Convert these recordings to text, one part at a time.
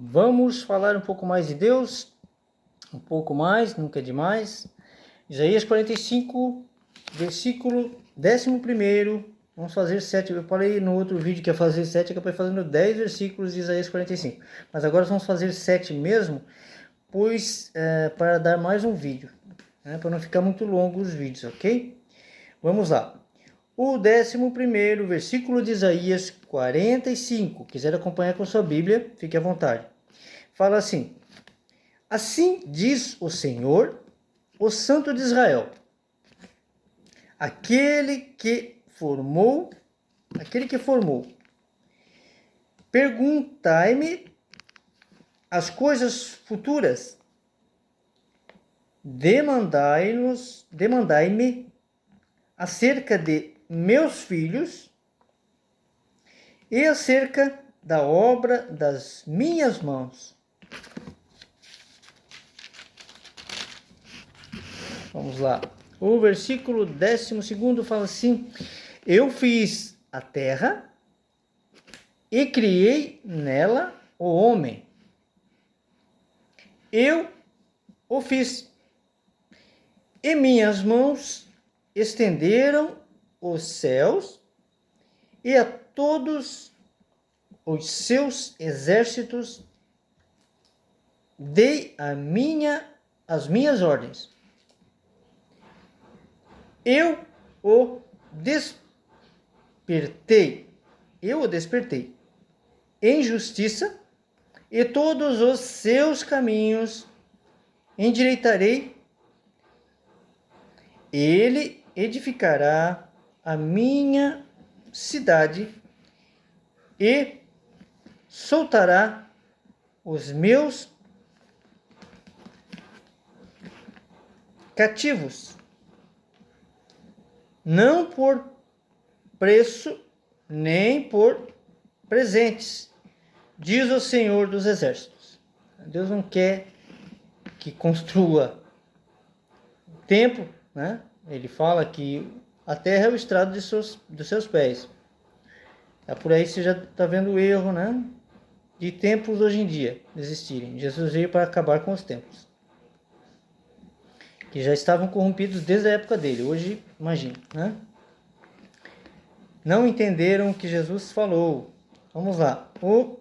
Vamos falar um pouco mais de Deus, um pouco mais, nunca é demais. Isaías 45, versículo 11. Vamos fazer 7. Eu falei no outro vídeo que ia fazer 7, acabei fazendo 10 versículos de Isaías 45. Mas agora vamos fazer 7 mesmo, pois para dar mais um vídeo, para não ficar muito longo os vídeos, ok? Vamos lá. O 11º versículo de Isaías 45. Quiser acompanhar com sua Bíblia, fique à vontade. Fala assim: assim diz o Senhor, o Santo de Israel, aquele que formou, perguntai-me as coisas futuras, demandai-me acerca de meus filhos e acerca da obra das minhas mãos. Vamos lá. O versículo 12 fala assim: eu fiz a terra e criei nela o homem. Eu o fiz. E minhas mãos estenderam os céus e a todos os seus exércitos dei as minhas ordens. Eu o despertei em justiça, e todos os seus caminhos endireitarei. Ele edificará a minha cidade e soltará os meus cativos, não por preço nem por presentes, diz o Senhor dos Exércitos. Deus não quer que construa templo, né? Ele fala que a terra é o estrado dos seus pés. É por aí que você já está vendo o erro, né? De templos hoje em dia existirem. Jesus veio para acabar com os templos, que já estavam corrompidos desde a época dele. Hoje, imagina, né? Não entenderam o que Jesus falou. Vamos lá. O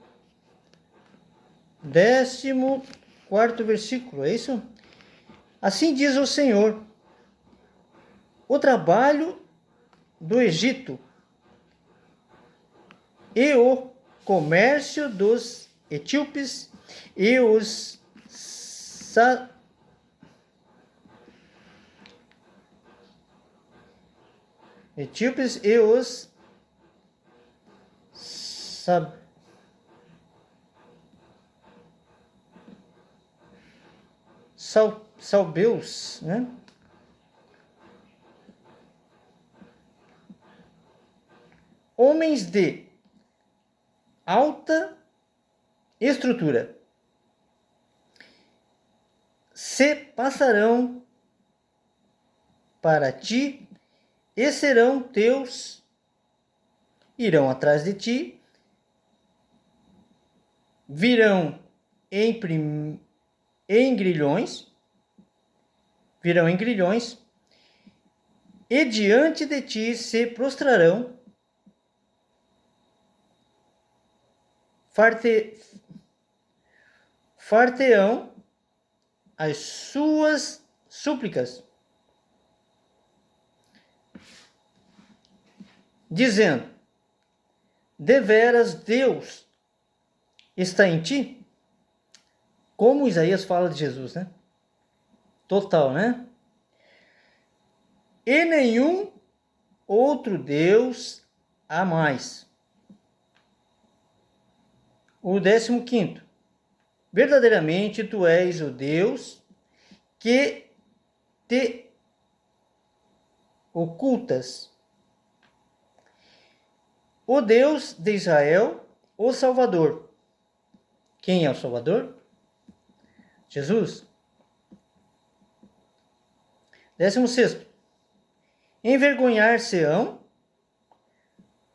14º versículo, é isso? Assim diz o Senhor: o trabalho do Egito e o comércio dos etíopes e os salbeus, né? Homens de alta estrutura se passarão para ti e serão teus, irão atrás de ti, virão em grilhões, e diante de ti se prostrarão, farteão as suas súplicas, dizendo: deveras Deus está em ti? Como Isaías fala de Jesus, né? Total, né? E nenhum outro Deus há mais. O 15º. Verdadeiramente tu és o Deus que te ocultas, o Deus de Israel, o Salvador. Quem é o Salvador? Jesus. 16º. Envergonhar-se-ão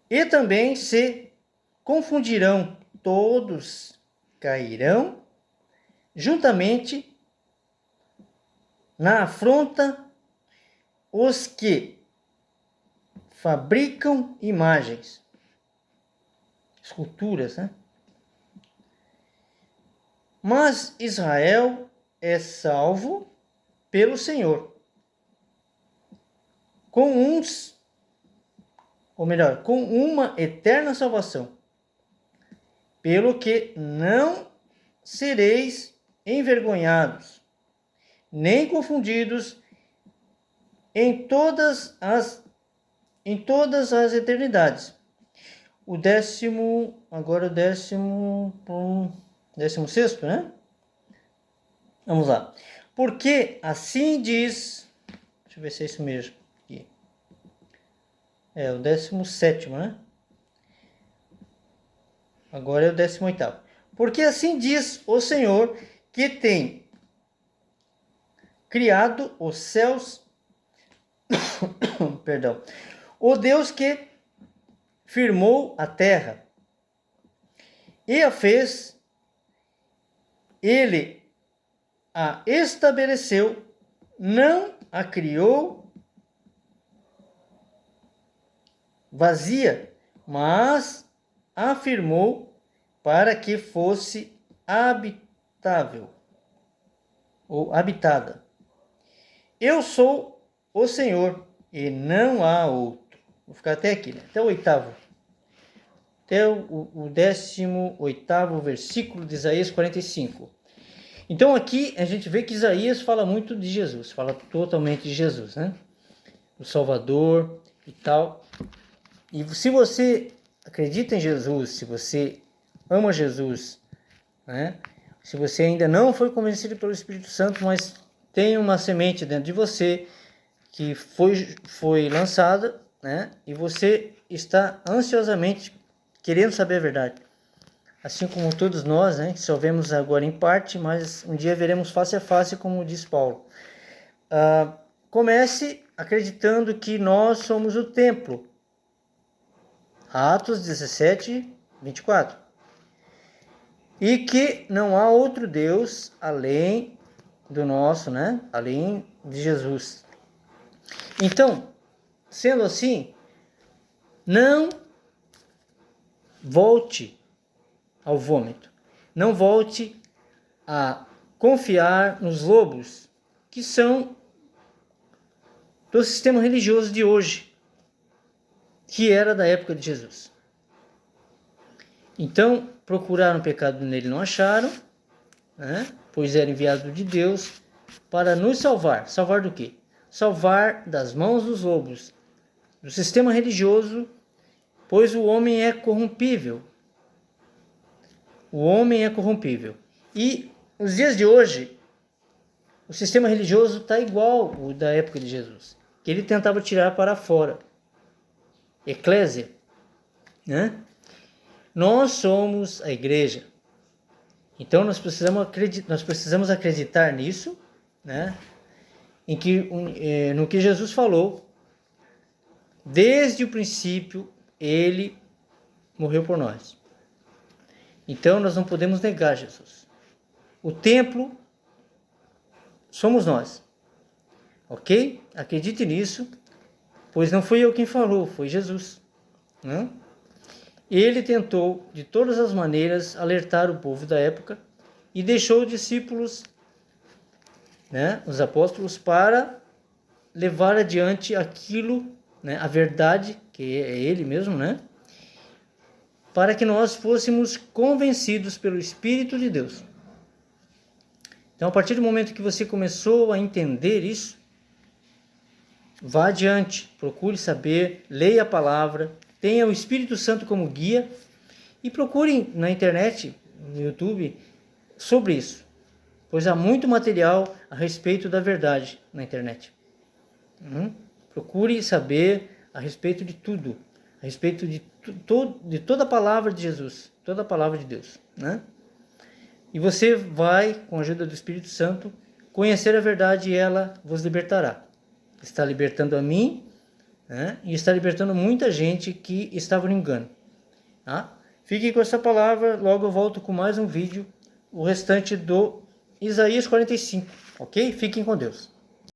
e também se confundirão todos cairão juntamente na afronta os que fabricam imagens, esculturas, né? Mas Israel é salvo pelo Senhor, com uma eterna salvação, pelo que não sereis envergonhados, nem confundidos em todas as eternidades. Agora o 16º, né? Vamos lá. Porque assim diz, deixa eu ver se é isso mesmo aqui. É o 17º, né? Agora é o 18º. Porque assim diz o Senhor, que tem criado os céus, perdão, o Deus que firmou a terra e a fez, ele a estabeleceu, não a criou vazia, mas a firmou para que fosse habitável ou habitada. Eu sou o Senhor e não há outro. Vou ficar até aqui, né? Até o 8º. Até o 18º versículo de Isaías 45. Então aqui a gente vê que Isaías fala muito de Jesus, fala totalmente de Jesus, né? O Salvador e tal. E se você acredita em Jesus, se você ama Jesus, né? Se você ainda não foi convencido pelo Espírito Santo, mas tem uma semente dentro de você que foi lançada, né? E você está ansiosamente querendo saber a verdade. Assim como todos nós, né? Que só vemos agora em parte, mas um dia veremos face a face, como diz Paulo. Comece acreditando que nós somos o templo. Atos 17, 24. E que não há outro Deus além do nosso, né? Além de Jesus. Então, sendo assim, não volte ao vômito. Não volte a confiar nos lobos que são do sistema religioso de hoje, que era da época de Jesus. Então, procuraram pecado nele, não acharam, né? Pois era enviado de Deus para nos salvar. Salvar do quê? Salvar das mãos dos lobos, do sistema religioso, pois o homem é corrompível. O homem é corrompível. E nos dias de hoje, o sistema religioso está igual ao da época de Jesus, que ele tentava tirar para fora. Eclésia, né? Nós somos a igreja. Então nós precisamos acreditar nisso, né? No que Jesus falou. Desde o princípio, ele morreu por nós. Então nós não podemos negar Jesus. O templo somos nós. Ok? Acredite nisso, pois não fui eu quem falou, foi Jesus. Né? Ele tentou, de todas as maneiras, alertar o povo da época e deixou os discípulos, né, os apóstolos, para levar adiante aquilo, né, a verdade, que é ele mesmo, né, para que nós fôssemos convencidos pelo Espírito de Deus. Então, a partir do momento que você começou a entender isso, vá adiante, procure saber, leia a palavra, tenha o Espírito Santo como guia e procure na internet, no YouTube, sobre isso, pois há muito material a respeito da verdade na internet. Procure saber a respeito de tudo, a respeito de toda a palavra de Jesus, toda a palavra de Deus, né? E você vai, com a ajuda do Espírito Santo, conhecer a verdade e ela vos libertará. Está libertando a mim, né? E está libertando muita gente que estava no engano. Tá? Fiquem com essa palavra, logo eu volto com mais um vídeo, o restante do Isaías 45, ok? Fiquem com Deus.